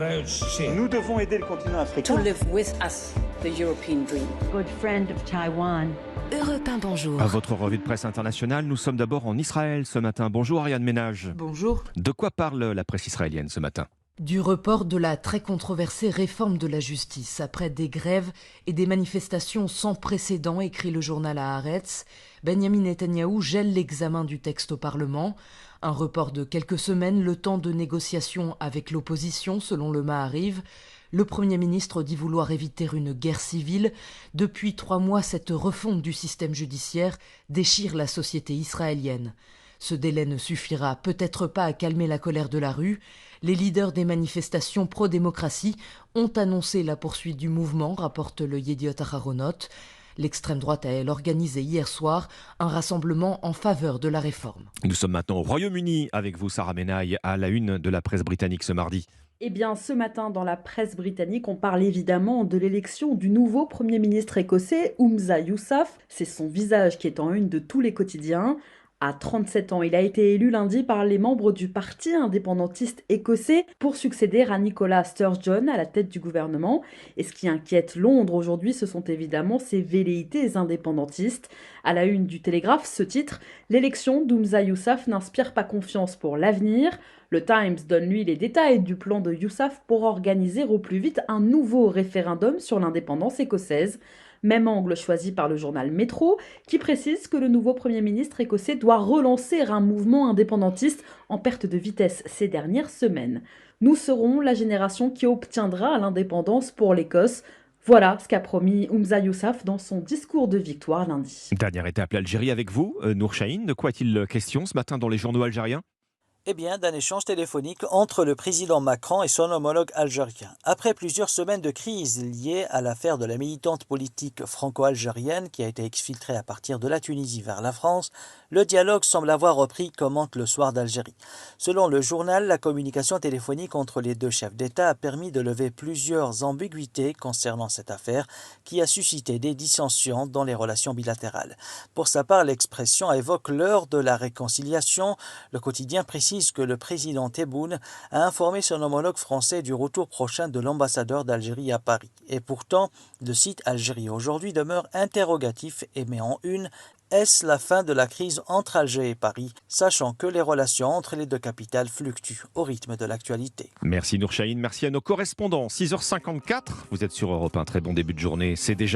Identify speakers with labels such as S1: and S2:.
S1: Nous devons aider le continent africain.
S2: To live with us, the European dream.
S3: Good friend of Taiwan.
S4: Europe 1, bonjour.
S5: À votre revue de presse internationale, nous sommes d'abord en Israël ce matin. Bonjour Ariane Ménage.
S6: Bonjour.
S5: De quoi parle la presse israélienne ce matin ?
S6: Du report de la très controversée réforme de la justice. Après des grèves et des manifestations sans précédent, écrit le journal Haaretz, Benjamin Netanyahou gèle l'examen du texte au Parlement. Un report de quelques semaines, le temps de négociation avec l'opposition, selon le Maariv. Le Premier ministre dit vouloir éviter une guerre civile. Depuis 3 mois, cette refonte du système judiciaire déchire la société israélienne. Ce délai ne suffira peut-être pas à calmer la colère de la rue. Les leaders des manifestations pro-démocratie ont annoncé la poursuite du mouvement, rapporte le Yediot Aharonot. L'extrême droite a, elle, organisé hier soir un rassemblement en faveur de la réforme.
S5: Nous sommes maintenant au Royaume-Uni avec vous, Sarah Menaille, à la une de la presse britannique ce mardi.
S7: Eh bien, ce matin, dans la presse britannique, on parle évidemment de l'élection du nouveau Premier ministre écossais, Humza Yousaf. C'est son visage qui est en une de tous les quotidiens. À 37 ans, il a été élu lundi par les membres du parti indépendantiste écossais pour succéder à Nicola Sturgeon à la tête du gouvernement. Et ce qui inquiète Londres aujourd'hui, ce sont évidemment ses velléités indépendantistes. À la une du Télégraphe, ce titre « L'élection d'Humza Yousaf n'inspire pas confiance pour l'avenir ». Le Times donne lui les détails du plan de Yousaf pour organiser au plus vite un nouveau référendum sur l'indépendance écossaise. Même angle choisi par le journal Métro, qui précise que le nouveau Premier ministre écossais doit relancer un mouvement indépendantiste en perte de vitesse ces dernières semaines. Nous serons la génération qui obtiendra l'indépendance pour l'Écosse. Voilà ce qu'a promis Humza Yousaf dans son discours de victoire lundi.
S5: Dernière étape, l'Algérie avec vous, Nour Chahine. De quoi est-il question ce matin dans les journaux algériens ?
S8: Eh bien, d'un échange téléphonique entre le président Macron et son homologue algérien. Après plusieurs semaines de crise liées à l'affaire de la militante politique franco-algérienne qui a été exfiltrée à partir de la Tunisie vers la France, le dialogue semble avoir repris, commente le Soir d'Algérie. Selon le journal, la communication téléphonique entre les deux chefs d'État a permis de lever plusieurs ambiguïtés concernant cette affaire qui a suscité des dissensions dans les relations bilatérales. Pour sa part, l'expression évoque l'heure de la réconciliation. Le quotidien précise que le président Tebboune a informé son homologue français du retour prochain de l'ambassadeur d'Algérie à Paris. Et pourtant, le site Algérie aujourd'hui demeure interrogatif et met en une « Est-ce la fin de la crise entre Alger et Paris ?» sachant que les relations entre les deux capitales fluctuent au rythme de l'actualité.
S5: Merci Nour Chahine, merci à nos correspondants. 6h54, vous êtes sur Europe 1, très bon début de journée. C'est déjà